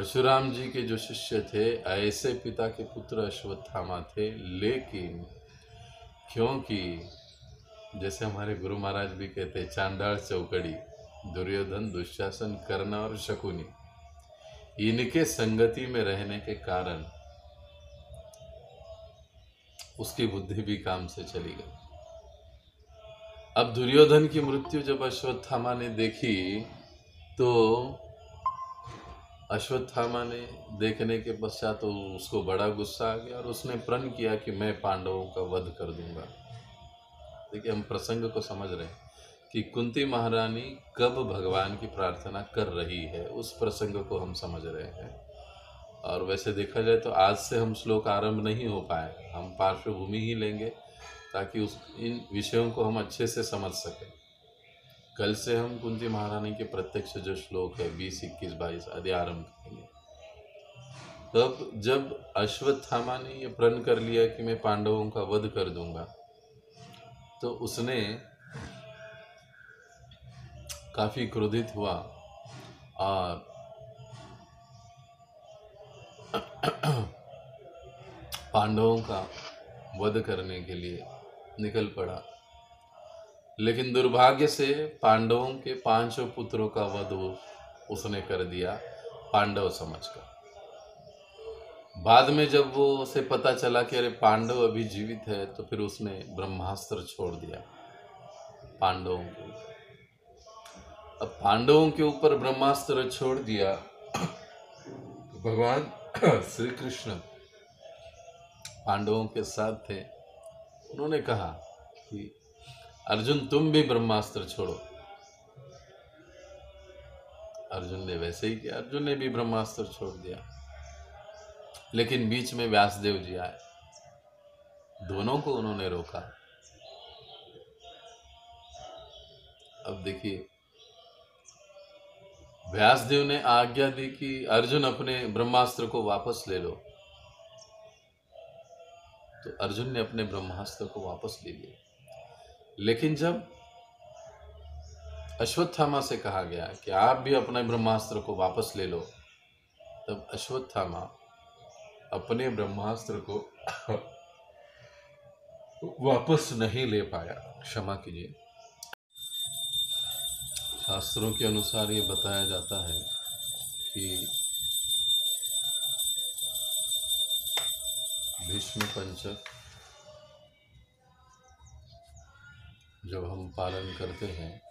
परशुराम जी के जो शिष्य थे ऐसे पिता के पुत्र अश्वत्थामा थे, लेकिन क्योंकि जैसे हमारे गुरु महाराज भी कहते चांडाल चौकड़ी, दुर्योधन, दुशासन, कर्ण और शकुनी, इनके संगति में रहने के कारण उसकी बुद्धि भी काम से चली गई। अब दुर्योधन की मृत्यु जब अश्वत्थामा ने देखी तो अश्वत्थामा ने देखने के पश्चात तो उसको बड़ा गुस्सा आ गया और उसने प्रण किया कि मैं पांडवों का वध कर दूंगा। देखिए, हम प्रसंग को समझ रहे हैं कि कुंती महारानी कब भगवान की प्रार्थना कर रही है, उस प्रसंग को हम समझ रहे हैं। और वैसे देखा जाए तो आज से हम श्लोक आरंभ नहीं हो पाए, हम पार्श्वभूमि ही लेंगे ताकि इन विषयों को हम अच्छे से समझ सकें। कल से हम कुंती महारानी के प्रत्यक्ष जो श्लोक है 20, 21, 22 आदि आरंभ करेंगे। तब जब अश्वत्थामा ने ये प्रण कर लिया कि मैं पांडवों का वध कर दूंगा, तो उसने काफी क्रोधित हुआ और पांडवों का वध करने के लिए निकल पड़ा। लेकिन दुर्भाग्य से पांडवों के 5 पुत्रों का वध उसने कर दिया पांडव समझकर। बाद में जब वो उसे पता चला कि अरे पांडव अभी जीवित है, तो फिर उसने ब्रह्मास्त्र छोड़ दिया पांडवों के ऊपर। अब पांडवों के ऊपर ब्रह्मास्त्र छोड़ दिया तो भगवान श्री कृष्ण पांडवों के साथ थे। उन्होंने कहा कि अर्जुन तुम भी ब्रह्मास्त्र छोड़ो। अर्जुन ने वैसे ही किया, अर्जुन ने भी ब्रह्मास्त्र छोड़ दिया। लेकिन बीच में व्यासदेव जी आए, दोनों को उन्होंने रोका। अब देखिए, व्यासदेव ने आज्ञा दी कि अर्जुन अपने ब्रह्मास्त्र को वापस ले लो, तो अर्जुन ने अपने ब्रह्मास्त्र को वापस ले लिया। लेकिन जब अश्वत्थामा से कहा गया कि आप भी अपने ब्रह्मास्त्र को वापस ले लो, तब अश्वत्थामा अपने ब्रह्मास्त्र को वापस नहीं ले पाया। क्षमा कीजिए। शास्त्रों के अनुसार ये बताया जाता है कि भीष्म पंचक जब हम पालन करते हैं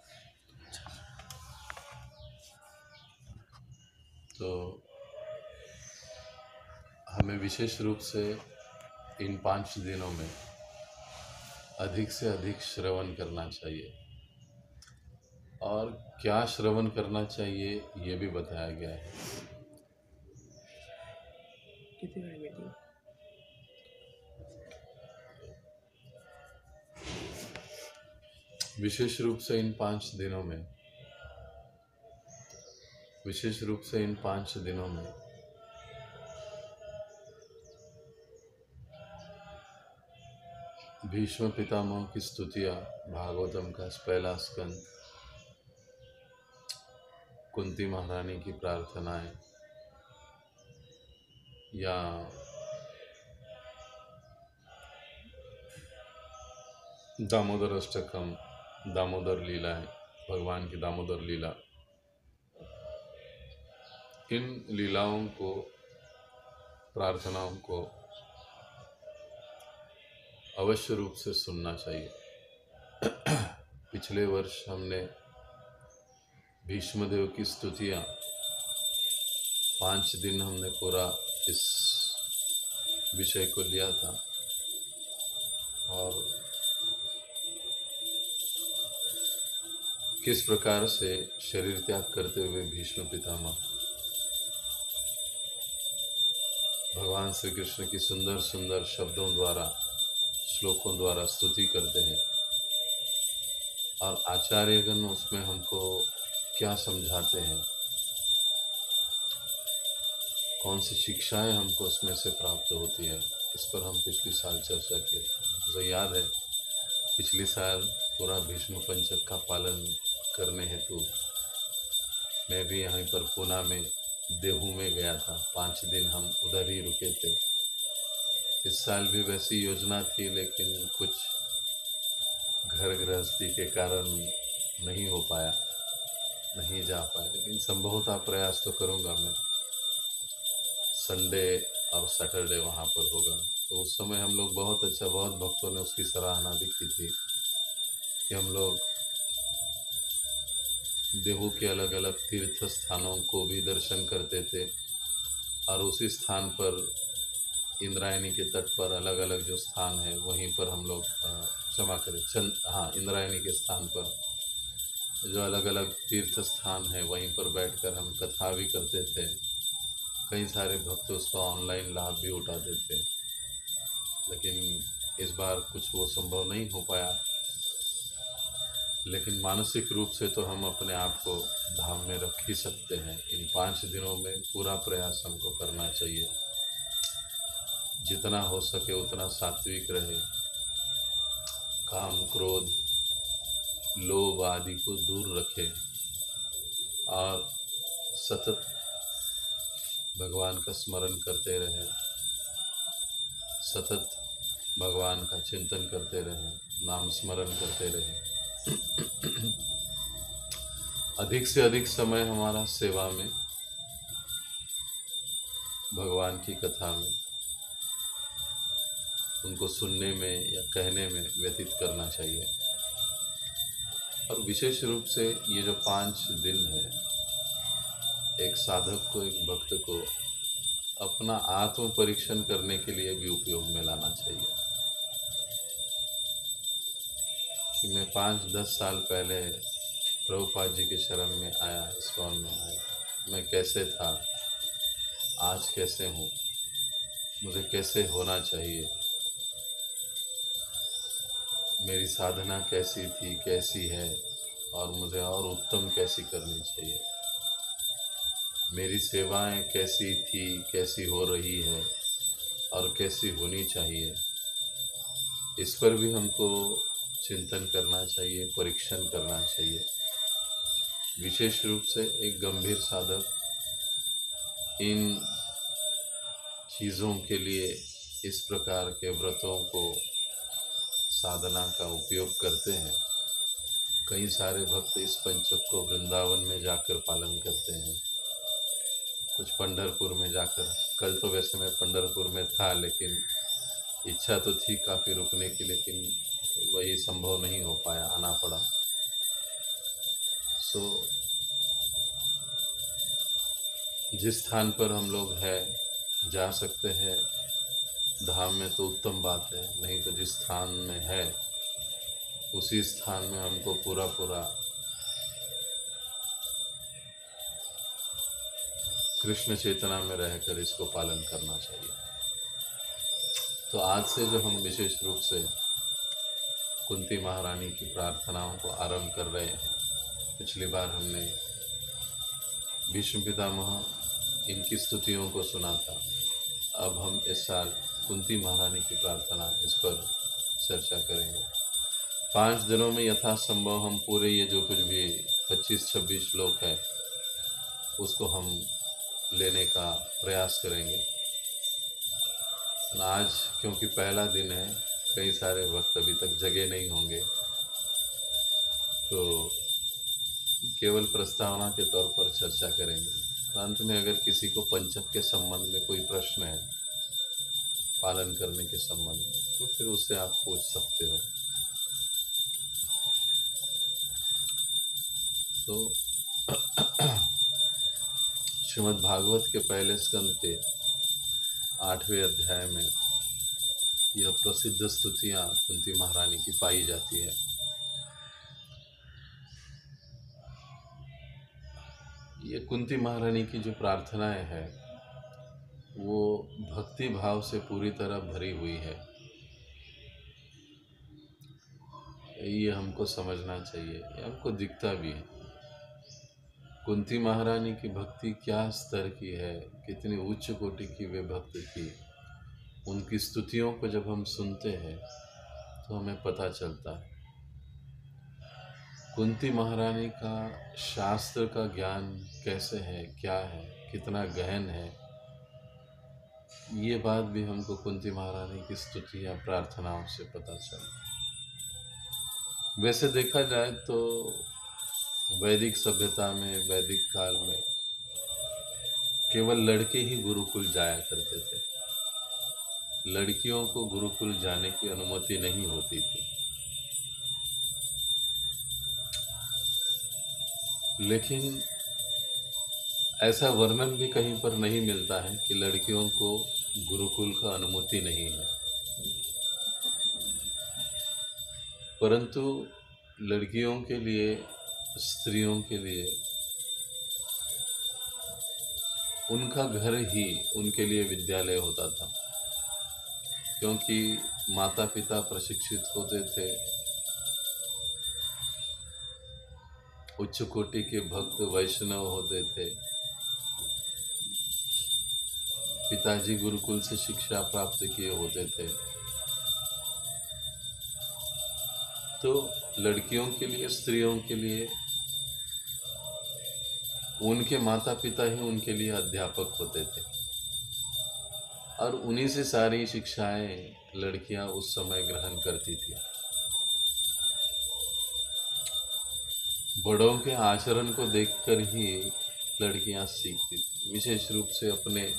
तो हमें विशेष रूप से इन 5 दिनों में अधिक से अधिक श्रवण करना चाहिए। और क्या श्रवण करना चाहिए ये भी बताया गया है। विशेष रूप से इन 5 दिनों में भीष्म पितामह की स्तुतियाँ, भागवतम का पहला स्कंद, कुंती महारानी की प्रार्थनाएं या दामोदर अष्टकम, दामोदर लीलाएं, भगवान की दामोदर लीला, इन लीलाओं को, प्रार्थनाओं को अवश्य रूप से सुनना चाहिए। पिछले वर्ष हमने भीष्मदेव की स्तुतियाँ 5 दिन हमने पूरा इस विषय को लिया था और किस प्रकार से शरीर त्याग करते हुए भीष्म पितामह भगवान श्री कृष्ण की सुंदर सुंदर शब्दों द्वारा, श्लोकों द्वारा स्तुति करते हैं और आचार्यगण उसमें हमको क्या समझाते हैं, कौन सी शिक्षाएं हमको उसमें से प्राप्त होती है, इस पर हम पिछले साल चर्चा किए। मुझे याद है पिछले साल पूरा भीष्म पंचक का पालन करने हेतु मैं भी यहीं पर पुणे में देहू में गया था, 5 दिन हम उधर ही रुके थे। इस साल भी वैसी योजना थी, लेकिन कुछ घर गृहस्थी के कारण नहीं हो पाया, नहीं जा पाए। लेकिन संभवतः प्रयास तो करूँगा मैं। संडे और सैटरडे वहाँ पर होगा, तो उस समय हम लोग बहुत अच्छा, बहुत भक्तों ने उसकी सराहना भी की थी कि हम लोग देहू के अलग अलग तीर्थ स्थानों को भी दर्शन करते थे, और उसी स्थान पर इंद्रायणी के तट पर अलग अलग जो स्थान है वहीं पर हम लोग क्षमा करें, इंद्रायणी के स्थान पर जो अलग अलग तीर्थ स्थान है वहीं पर बैठकर हम कथा भी करते थे। कई सारे भक्त उसका ऑनलाइन लाभ भी उठाते थे, लेकिन इस बार कुछ वो संभव नहीं हो पाया। लेकिन मानसिक रूप से तो हम अपने आप को धाम में रख ही सकते हैं। इन 5 दिनों में पूरा प्रयास हमको करना चाहिए, जितना हो सके उतना सात्विक रहे, काम क्रोध लोभ आदि को दूर रखे, और सतत भगवान का स्मरण करते रहें, सतत भगवान का चिंतन करते रहें, नाम स्मरण करते रहें। अधिक से अधिक समय हमारा सेवा में, भगवान की कथा में, उनको सुनने में या कहने में व्यतीत करना चाहिए। और विशेष रूप से ये जो 5 दिन है, एक साधक को, एक भक्त को अपना आत्म परीक्षण करने के लिए भी उपयोग में लाना चाहिए कि मैं 5-10 साल पहले प्रभुपाद जी के शरण में आया, इस्कॉन में आया, मैं कैसे था, आज कैसे हूँ, मुझे कैसे होना चाहिए, मेरी साधना कैसी थी, कैसी है, और मुझे और उत्तम कैसी करनी चाहिए, मेरी सेवाएं कैसी थी, कैसी हो रही है और कैसी होनी चाहिए। इस पर भी हमको चिंतन करना चाहिए, परीक्षण करना चाहिए। विशेष रूप से एक गंभीर साधक इन चीज़ों के लिए, इस प्रकार के व्रतों को, साधना का उपयोग करते हैं। कई सारे भक्त इस पंचक को वृंदावन में जाकर पालन करते हैं, कुछ पंढरपुर में जाकर। कल तो वैसे मैं पंढरपुर में था, लेकिन इच्छा तो थी काफ़ी रुकने की, लेकिन वही संभव नहीं हो पाया, आना पड़ा। सो जिस स्थान पर हम लोग हैं, जा सकते हैं धाम में तो उत्तम बात है, नहीं तो जिस स्थान में है उसी स्थान में हमको पूरा कृष्ण चेतना में रहकर इसको पालन करना चाहिए। तो आज से जो हम विशेष रूप से कुंती महारानी की प्रार्थनाओं को आरंभ कर रहे हैं, पिछली बार हमने भीष्म पितामह इनकी स्तुतियों को सुना था। अब हम इस साल कुंती महारानी की प्रार्थना, इस पर चर्चा करेंगे। 5 दिनों में यथासंभव हम पूरे ये जो कुछ भी 25-26 श्लोक है उसको हम लेने का प्रयास करेंगे। आज क्योंकि पहला दिन है, कई सारे वक्त अभी तक जगे नहीं होंगे, तो केवल प्रस्तावना के तौर पर चर्चा करेंगे। अंत में अगर किसी को पंचक के संबंध में कोई प्रश्न है, पालन करने के संबंध में, तो फिर उससे आप पूछ सकते हो। तो श्रीमद् भागवत के पहले स्कंद के 8वें अध्याय में यह प्रसिद्ध स्तुतियाँ कुंती महारानी की पाई जाती है। ये कुंती महारानी की जो प्रार्थनाएं हैं वो भक्ति भाव से पूरी तरह भरी हुई है, ये हमको समझना चाहिए, ये हमको दिखता भी है। कुंती महारानी की भक्ति क्या स्तर की है, कितनी उच्च कोटि की वे भक्त थी। उनकी स्तुतियों को जब हम सुनते हैं तो हमें पता चलता है कुंती महारानी का शास्त्र का ज्ञान कैसे है, क्या है, कितना गहन है, ये बात भी हमको कुंती महारानी की स्तुति या प्रार्थनाओं से पता चला। वैसे देखा जाए तो वैदिक सभ्यता में, वैदिक काल में केवल लड़के ही गुरुकुल जाया करते थे, लड़कियों को गुरुकुल जाने की अनुमति नहीं होती थी। लेकिन ऐसा वर्णन भी कहीं पर नहीं मिलता है कि लड़कियों को गुरुकुल का अनुमति नहीं है, परंतु लड़कियों के लिए, स्त्रियों के लिए उनका घर ही उनके लिए विद्यालय होता था, क्योंकि माता पिता प्रशिक्षित होते थे, उच्च कोटि के भक्त वैष्णव होते थे, पिताजी गुरुकुल से शिक्षा प्राप्त किए होते थे। तो लड़कियों के लिए, स्त्रियों के लिए उनके माता पिता ही उनके लिए अध्यापक होते थे, और उन्हीं से सारी शिक्षाएं लड़कियां उस समय ग्रहण करती थी। बड़ों के आचरण को देखकर ही लड़कियां सीखती थी, विशेष रूप से अपने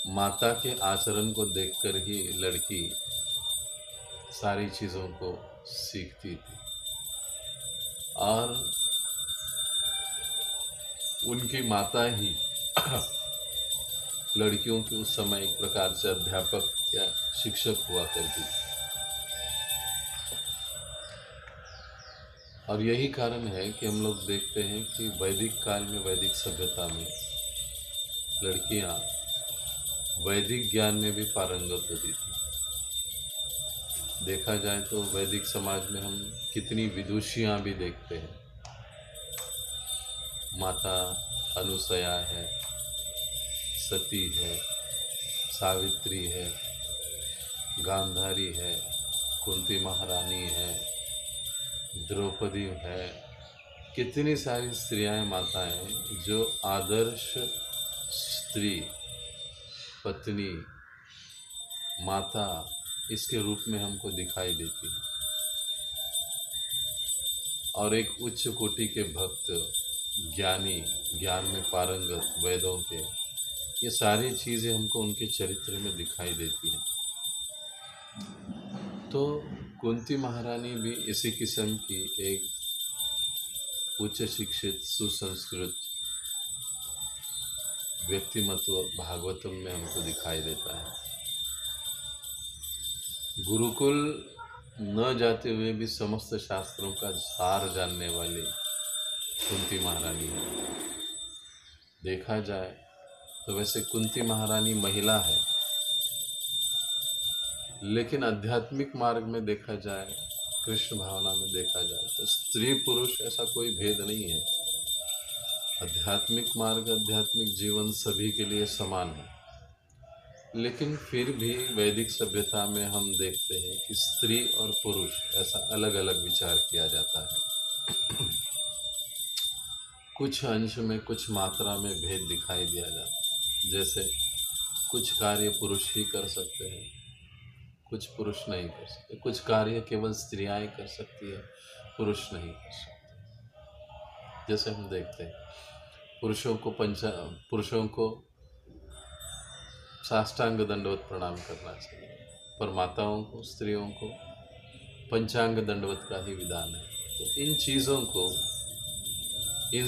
माता के आचरण को देखकर ही लड़की सारी चीज़ों को सीखती थी, और उनकी माता ही लड़कियों के उस समय एक प्रकार से अध्यापक या शिक्षक हुआ करती थी। और यही कारण है कि हम लोग देखते हैं कि वैदिक काल में, वैदिक सभ्यता में लड़कियां वैदिक ज्ञान में भी पारंगत होती थी। देखा जाए तो वैदिक समाज में हम कितनी विदुषियां भी देखते हैं। माता अनुसया है, सती है, सावित्री है, गांधारी है, कुंती महारानी है, द्रौपदी है, कितनी सारी स्त्रियां, माताएं जो आदर्श स्त्री, पत्नी, माता इसके रूप में हमको दिखाई देती है। और एक उच्च कोटि के भक्त, ज्ञानी, ज्ञान में पारंगत, वेदों के, ये सारी चीज़ें हमको उनके चरित्र में दिखाई देती हैं। तो कुंती महारानी भी इसी किस्म की एक उच्च शिक्षित, सुसंस्कृत व्यक्तिमत्व भागवतम में हमको दिखाई देता है। गुरुकुल न जाते हुए भी समस्त शास्त्रों का सार जानने वाली कुंती महारानी है। देखा जाए तो वैसे कुंती महारानी महिला है, लेकिन आध्यात्मिक मार्ग में देखा जाए, कृष्ण भावना में देखा जाए तो स्त्री पुरुष ऐसा कोई भेद नहीं है। आध्यात्मिक मार्ग, आध्यात्मिक जीवन सभी के लिए समान है। लेकिन फिर भी वैदिक सभ्यता में हम देखते हैं कि स्त्री और पुरुष ऐसा अलग अलग विचार किया जाता है। कुछ अंश में, कुछ मात्रा में भेद दिखाई दिया जाता है। जैसे कुछ कार्य पुरुष ही कर सकते हैं, कुछ पुरुष नहीं कर सकते, कुछ कार्य केवल स्त्रियां कर सकती है, पुरुष नहीं कर सकते। जैसे हम देखते हैं पुरुषों को साष्टांग दंडवत प्रणाम करना चाहिए, पर माताओं को, स्त्रियों को पंचांग दंडवत का ही विधान है। तो इन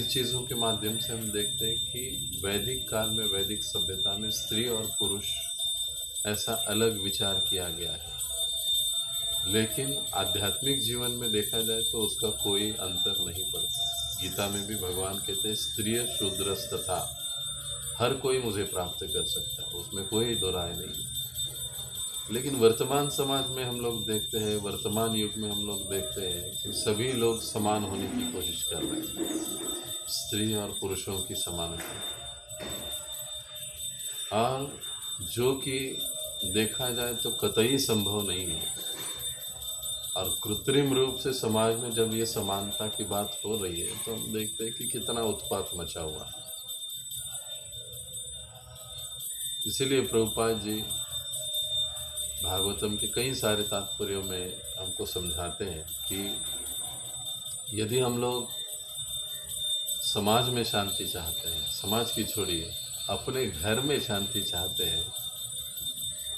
चीज़ों के माध्यम से हम देखते हैं कि वैदिक काल में, वैदिक सभ्यता में स्त्री और पुरुष ऐसा अलग विचार किया गया है। लेकिन आध्यात्मिक जीवन में देखा जाए तो उसका कोई अंतर नहीं पड़ता है। गीता में भी भगवान कहते हैं, स्त्रिय शूद्रस तथा, हर कोई मुझे प्राप्त कर सकता है, उसमें कोई दो राय नहीं। लेकिन वर्तमान समाज में हम लोग देखते हैं, वर्तमान युग में हम लोग देखते हैं कि सभी लोग समान होने की कोशिश कर रहे हैं, स्त्री और पुरुषों की समानता, और जो कि देखा जाए तो कतई संभव नहीं है। और कृत्रिम रूप से समाज में जब ये समानता की बात हो रही है तो हम देखते हैं कि कितना उत्पात मचा हुआ है। इसीलिए प्रभुपाद जी भागवतम के कई सारे तात्पर्यों में हमको समझाते हैं कि यदि हम लोग समाज में शांति चाहते हैं, समाज की छोड़िए अपने घर में शांति चाहते हैं,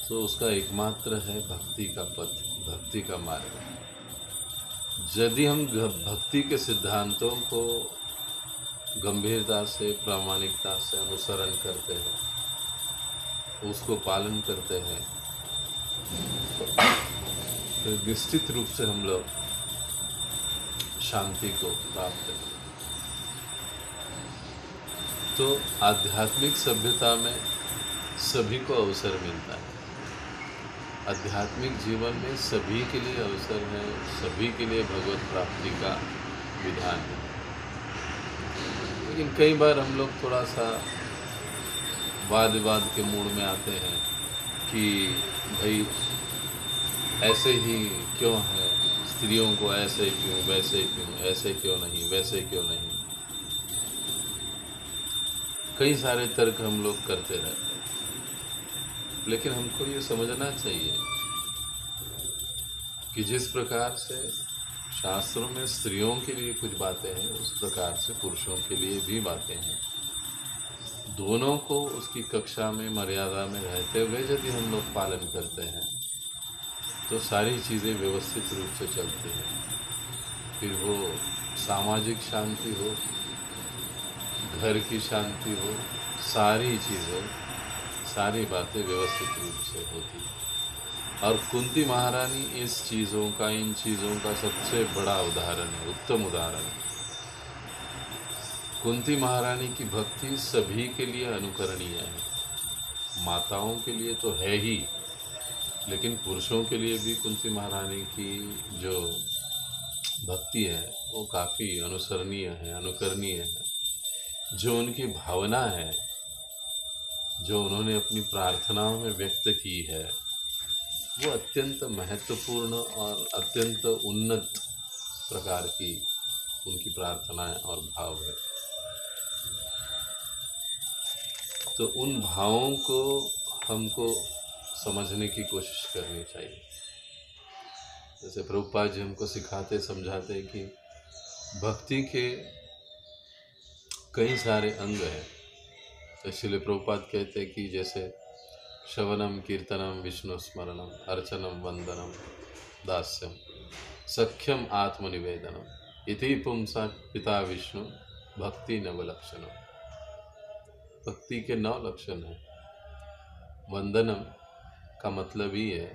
तो उसका एकमात्र है भक्ति का पथ, भक्ति का मार्ग। यदि हम भक्ति के सिद्धांतों को गंभीरता से, प्रामाणिकता से अनुसरण करते हैं, उसको पालन करते हैं, तो निश्चित रूप से हम लोग शांति को प्राप्त करें। तो आध्यात्मिक सभ्यता में सभी को अवसर मिलता है। आध्यात्मिक जीवन में सभी के लिए अवसर है, सभी के लिए भगवत प्राप्ति का विधान है। लेकिन कई बार हम लोग थोड़ा सा वाद विवाद के मूड में आते हैं कि भाई ऐसे ही क्यों है, स्त्रियों को ऐसे क्यों, वैसे क्यों, ऐसे क्यों नहीं, वैसे क्यों नहीं। कई सारे तर्क हम लोग करते रहते हैं। लेकिन हमको ये समझना चाहिए कि जिस प्रकार से शास्त्रों में स्त्रियों के लिए कुछ बातें हैं, उस प्रकार से पुरुषों के लिए भी बातें हैं। दोनों को उसकी कक्षा में, मर्यादा में रहते हुए यदि हम लोग पालन करते हैं तो सारी चीज़ें व्यवस्थित रूप से चलती हैं। फिर वो सामाजिक शांति हो, घर की शांति हो, सारी चीज़ें, सारी बातें व्यवस्थित रूप से होती हैं। और कुंती महारानी इस चीज़ों का, इन चीज़ों का सबसे बड़ा उदाहरण है, उत्तम उदाहरण है। कुंती महारानी की भक्ति सभी के लिए अनुकरणीय है। माताओं के लिए तो है ही, लेकिन पुरुषों के लिए भी कुंती महारानी की जो भक्ति है वो काफ़ी अनुसरणीय है, अनुकरणीय है। जो उनकी भावना है, जो उन्होंने अपनी प्रार्थनाओं में व्यक्त की है, वो अत्यंत महत्वपूर्ण और अत्यंत उन्नत प्रकार की उनकी प्रार्थनाएं और भाव है। तो उन भावों को हमको समझने की कोशिश करनी चाहिए। जैसे प्रभुपाद जी हमको सिखाते, समझाते हैं कि भक्ति के कई सारे अंग हैं। इसलिए प्रभुपाद कहते हैं कि जैसे श्रवणम, कीर्तनम, विष्णु स्मरणम, अर्चनम, वंदनम, दास्यम, सख्यम, आत्मनिवेदनम इति पुंसा पिता विष्णु भक्ति नवलक्षणम। भक्ति के 9 लक्षण हैं। वंदनम का मतलब ही है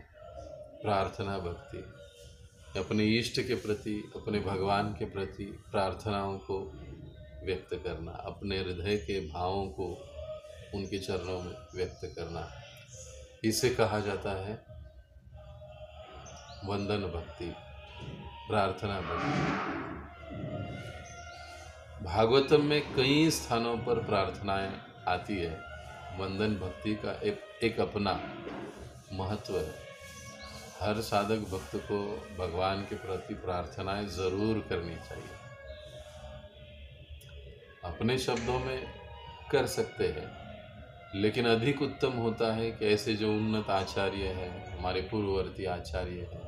प्रार्थना भक्ति, अपने इष्ट के प्रति, अपने भगवान के प्रति प्रार्थनाओं को व्यक्त करना, अपने हृदय के भावों को उनके चरणों में व्यक्त करना, इसे कहा जाता है वंदन भक्ति, प्रार्थना भक्ति। भागवतम में कई स्थानों पर प्रार्थनाएं आती है। वंदन भक्ति का एक अपना महत्व है। हर साधक भक्त को भगवान के प्रति प्रार्थनाएं जरूर करनी चाहिए। अपने शब्दों में कर सकते हैं, लेकिन अधिक उत्तम होता है कि ऐसे जो उन्नत आचार्य हैं, हमारे पूर्ववर्ती आचार्य हैं,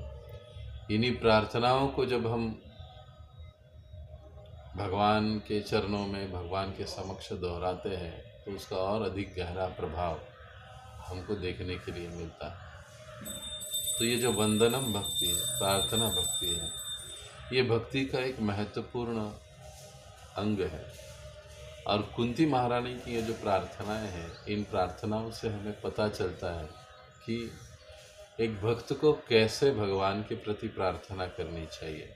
इन्हीं प्रार्थनाओं को जब हम भगवान के चरणों में, भगवान के समक्ष दोहराते हैं तो उसका और अधिक गहरा प्रभाव हमको देखने के लिए मिलता है। तो ये जो वंदनम भक्ति है, प्रार्थना भक्ति है, ये भक्ति का एक महत्वपूर्ण अंग है। और कुंती महारानी की ये जो प्रार्थनाएं हैं, इन प्रार्थनाओं से हमें पता चलता है कि एक भक्त को कैसे भगवान के प्रति प्रार्थना करनी चाहिए,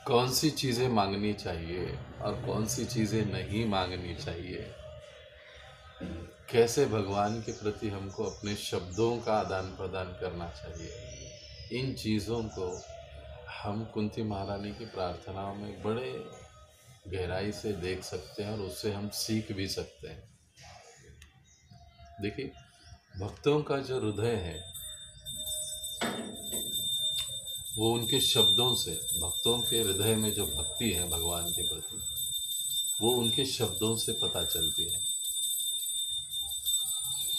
कौन सी चीज़ें मांगनी चाहिए और कौन सी चीज़ें नहीं मांगनी चाहिए, कैसे भगवान के प्रति हमको अपने शब्दों का आदान प्रदान करना चाहिए। इन चीज़ों को हम कुंती महारानी की प्रार्थनाओं में बड़े गहराई से देख सकते हैं और उससे हम सीख भी सकते हैं। देखिए, भक्तों का जो हृदय है वो उनके शब्दों से, भक्तों के हृदय में जो भक्ति है भगवान के प्रति, वो उनके शब्दों से पता चलती है।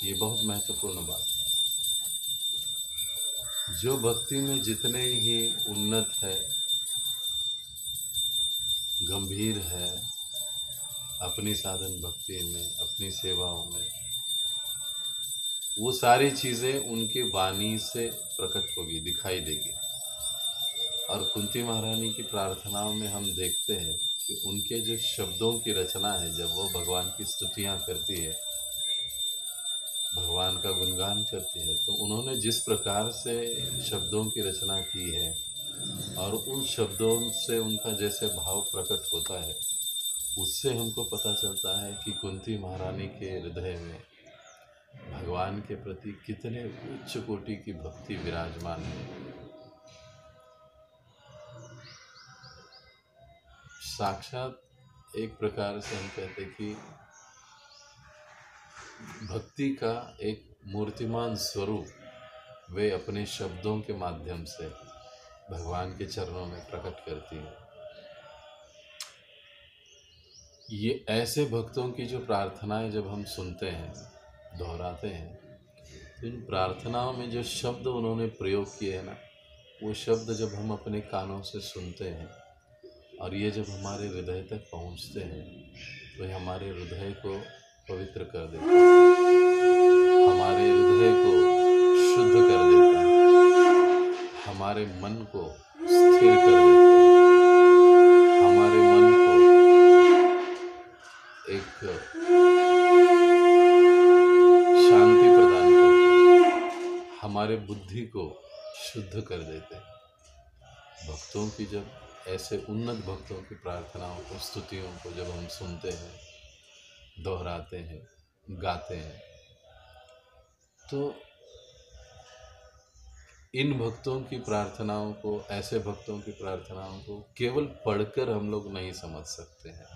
ये बहुत महत्वपूर्ण बात है। जो भक्ति में जितने ही उन्नत है, गंभीर है, अपनी साधन भक्ति में, अपनी सेवाओं में, वो सारी चीज़ें उनके वाणी से प्रकट होगी, दिखाई देगी। और कुंती महारानी की प्रार्थनाओं में हम देखते हैं कि उनके जो शब्दों की रचना है, जब वो भगवान की स्तुतियाँ करती है, भगवान का गुणगान करती है, तो उन्होंने जिस प्रकार से शब्दों की रचना की है और उन शब्दों से उनका जैसे भाव प्रकट होता है, उससे हमको पता चलता है कि कुंती महारानी के हृदय में भगवान के प्रति कितने उच्च कोटि की भक्ति विराजमान है। साक्षात एक प्रकार से हम कहते कि भक्ति का एक मूर्तिमान स्वरूप वे अपने शब्दों के माध्यम से भगवान के चरणों में प्रकट करती है। ये ऐसे भक्तों की जो प्रार्थनाएं जब हम सुनते हैं, दोहराते हैं, तो इन प्रार्थनाओं में जो शब्द उन्होंने प्रयोग किए हैं ना, वो शब्द जब हम अपने कानों से सुनते हैं और ये जब हमारे हृदय तक पहुंचते हैं, तो ये हमारे हृदय को पवित्र कर देता है, हमारे हृदय को शुद्ध कर देता है, हमारे मन को स्थिर कर देता है, हमारे मन को एक शांति प्रदान करते हैं, हमारे बुद्धि को शुद्ध कर देते हैं। भक्तों की जब ऐसे उन्नत भक्तों की प्रार्थनाओं को, स्तुतियों को जब हम सुनते हैं, दोहराते हैं, गाते हैं, तो इन भक्तों की प्रार्थनाओं को, ऐसे भक्तों की प्रार्थनाओं को केवल पढ़कर हम लोग नहीं समझ सकते हैं।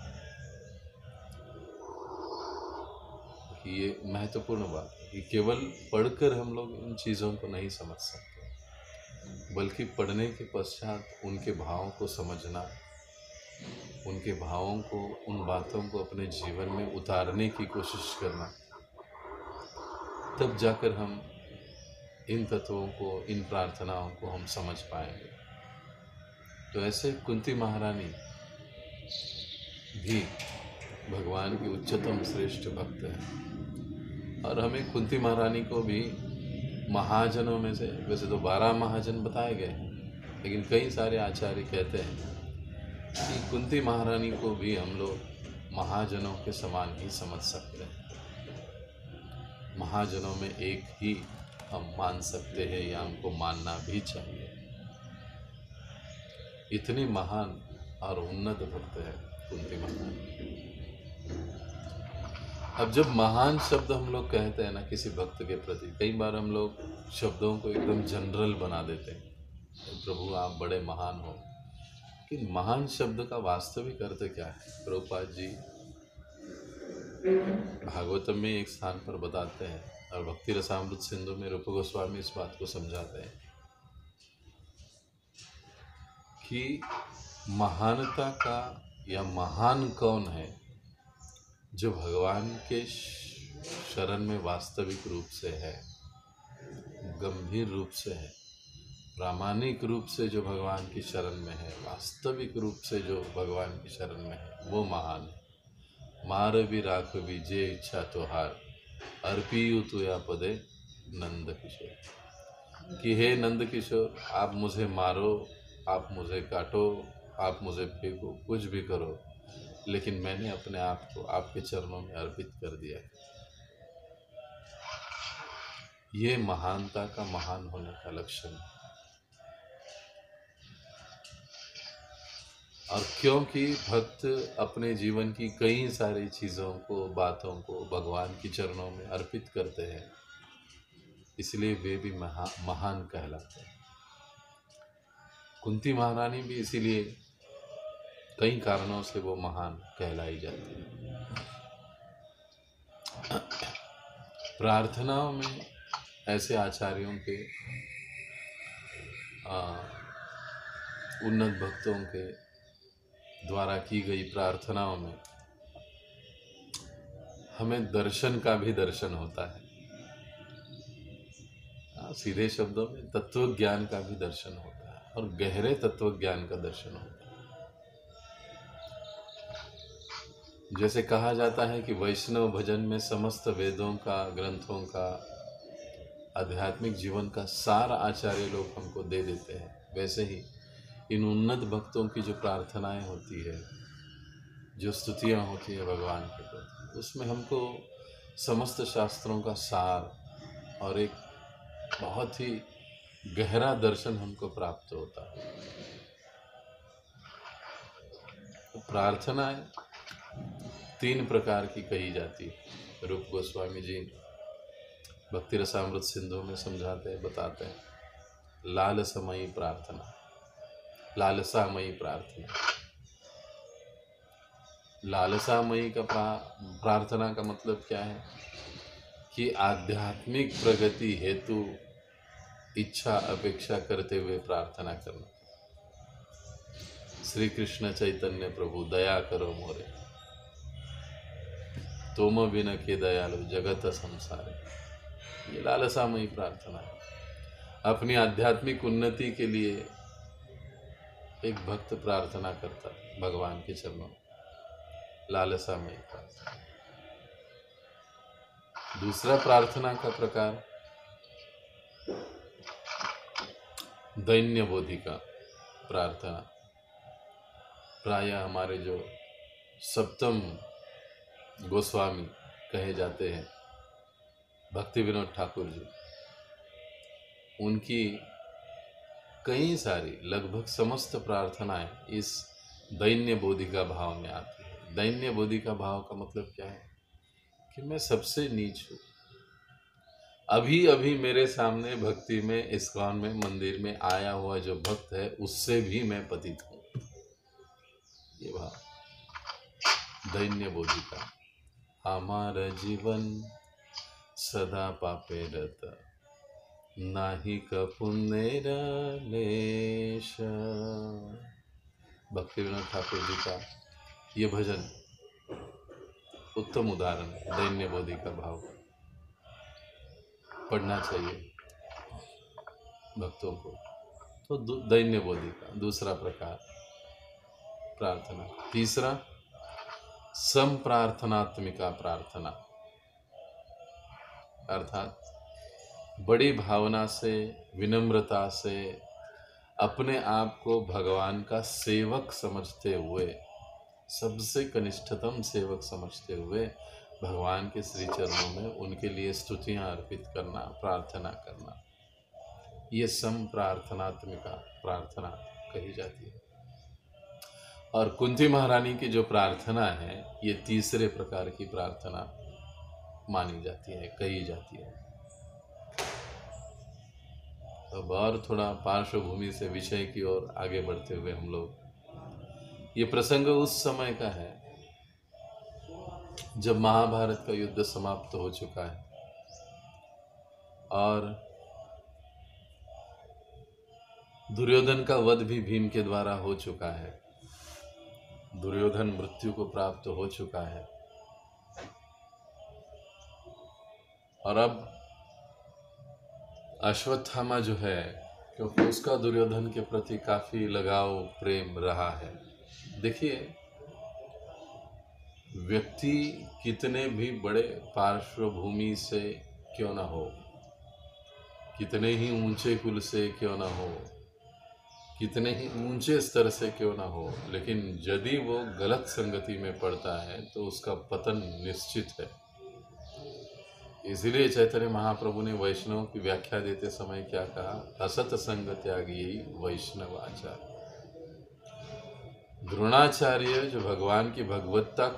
ये महत्वपूर्ण बात है कि केवल पढ़कर हम लोग इन चीज़ों को नहीं समझ सकते, बल्कि पढ़ने के पश्चात उनके भावों को समझना, उनके भावों को, उन बातों को अपने जीवन में उतारने की कोशिश करना, तब जाकर हम इन तत्वों को, इन प्रार्थनाओं को हम समझ पाएंगे। तो ऐसे कुंती महारानी भी भगवान की उच्चतम श्रेष्ठ भक्त है। और हमें कुंती महारानी को भी महाजनों में से, वैसे तो 12 महाजन बताए गए हैं, लेकिन कई सारे आचार्य कहते हैं कि कुंती महारानी को भी हम लोग महाजनों के समान ही समझ सकते हैं। महाजनों में एक ही हम मान सकते हैं, या हमको मानना भी चाहिए। इतनी महान और उन्नत भक्त है कुंती महारानी। अब जब महान शब्द हम लोग कहते हैं ना किसी भक्त के प्रति, कई बार हम लोग शब्दों को एकदम जनरल बना देते हैं, प्रभु आप बड़े महान हो। कि महान शब्द का वास्तविक अर्थ क्या है? प्रभुपाद जी भागवतम में एक स्थान पर बताते हैं, और भक्ति रसामृत सिंधु में रूप गोस्वामी इस बात को समझाते हैं कि महानता का, या महान कौन है, जो भगवान के शरण में वास्तविक रूप से है, गंभीर रूप से है, प्रामाणिक रूप से जो भगवान की शरण में है, वास्तविक रूप से जो भगवान की शरण में है, वो महान है। मार भी राख भी जे इच्छा तोहार, अर्पियु तुया पदे नंद किशोर। कि हे नंद किशोर, आप मुझे मारो, आप मुझे काटो, आप मुझे फेंको, कुछ भी करो, लेकिन मैंने अपने आप को आपके चरणों में अर्पित कर दिया है। ये महानता का, महान होने का लक्षण है। और क्योंकि भक्त अपने जीवन की कई सारी चीज़ों को, बातों को भगवान के चरणों में अर्पित करते हैं, इसलिए वे भी महान कहलाते हैं। कुंती महारानी भी इसीलिए कई कारणों से वो महान कहलाई जाती है। प्रार्थनाओं में ऐसे आचार्यों के, उन्नत भक्तों के द्वारा की गई प्रार्थनाओं में हमें दर्शन का भी दर्शन होता है। सीधे शब्दों में तत्व ज्ञान का भी दर्शन होता है और गहरे तत्व ज्ञान का दर्शन होता है। जैसे कहा जाता है कि वैष्णव भजन में समस्त वेदों का, ग्रंथों का, आध्यात्मिक जीवन का सार आचार्य लोग हमको दे देते हैं, वैसे ही इन उन्नत भक्तों की जो प्रार्थनाएं होती है, जो स्तुतियां होती है भगवान के प्रति, उसमें हमको समस्त शास्त्रों का सार और एक बहुत ही गहरा दर्शन हमको प्राप्त होता है। तो प्रार्थनाएं 3 प्रकार की कही जाती है। रूप गोस्वामी जी भक्ति रसामृत सिंधु में समझाते हैं, बताते हैं। लालसामयी प्रार्थना, लालसामयी प्रार्थना। लालसामयी का प्रार्थना का मतलब क्या है कि आध्यात्मिक प्रगति हेतु इच्छा अपेक्षा करते हुए प्रार्थना करना। श्री कृष्ण चैतन्य प्रभु दया करो मोरे, तुम बिन के दयालु जगत संसारे। ये लालसामयी प्रार्थना है। अपनी आध्यात्मिक उन्नति के लिए एक भक्त प्रार्थना करता है भगवान के चरणों में, लालसामयी प्रार्थना। दूसरा प्रार्थना का प्रकार दैन्य बोधिका प्रार्थना। प्रायः हमारे जो सप्तम गोस्वामी कहे जाते हैं भक्ति विनोद ठाकुर जी, उनकी कई सारी लगभग समस्त प्रार्थनाएं इस दैन्य बोधिका भाव में आती है। दैन्य बोधिका भाव का मतलब क्या है कि मैं सबसे नीच हूँ। अभी अभी मेरे सामने भक्ति में, इस्कॉन में, मंदिर में आया हुआ जो भक्त है उससे भी मैं पतित हूँ। ये भाव दैन्य बोधिका। हमारा जीवन सदा पापे रत, नाही का पुण्य लेश। भक्ति विनोद ठाकुर जी का ये भजन उत्तम उदाहरण है दैन्य बोधिका भाव। पढ़ना चाहिए भक्तों को। तो दैन्य बोधिका दूसरा प्रकार प्रार्थना। तीसरा संप्रार्थनात्मिका प्रार्थना, अर्थात बड़ी भावना से, विनम्रता से अपने आप को भगवान का सेवक समझते हुए, सबसे कनिष्ठतम सेवक समझते हुए भगवान के श्री चरणों में उनके लिए स्तुतियां अर्पित करना, प्रार्थना करना, ये संप्रार्थनात्मिका प्रार्थना कही जाती है। और कुंती महारानी की जो प्रार्थना है ये तीसरे प्रकार की प्रार्थना मानी जाती है, कही जाती है। अब और थोड़ा पार्श्वभूमि से विषय की ओर आगे बढ़ते हुए हम लोग, ये प्रसंग उस समय का है जब महाभारत का युद्ध समाप्त हो चुका है और दुर्योधन का वध भी भीम के द्वारा हो चुका है। दुर्योधन मृत्यु को प्राप्त हो चुका है और अब अश्वत्थामा जो है, क्योंकि उसका दुर्योधन के प्रति काफी लगाव, प्रेम रहा है। देखिए, व्यक्ति कितने भी बड़े पार्श्वभूमि से क्यों ना हो, कितने ही ऊंचे कुल से क्यों ना हो, कितने ही ऊंचे स्तर से क्यों ना हो, लेकिन यदि वो गलत संगति में पड़ता है तो उसका पतन निश्चित है। इसीलिए चैतन्य महाप्रभु ने वैष्णव की व्याख्या देते समय क्या कहा? असत संग त्यागी वैष्णव आचार्य। द्रोणाचार्य जो भगवान की भगवत्ता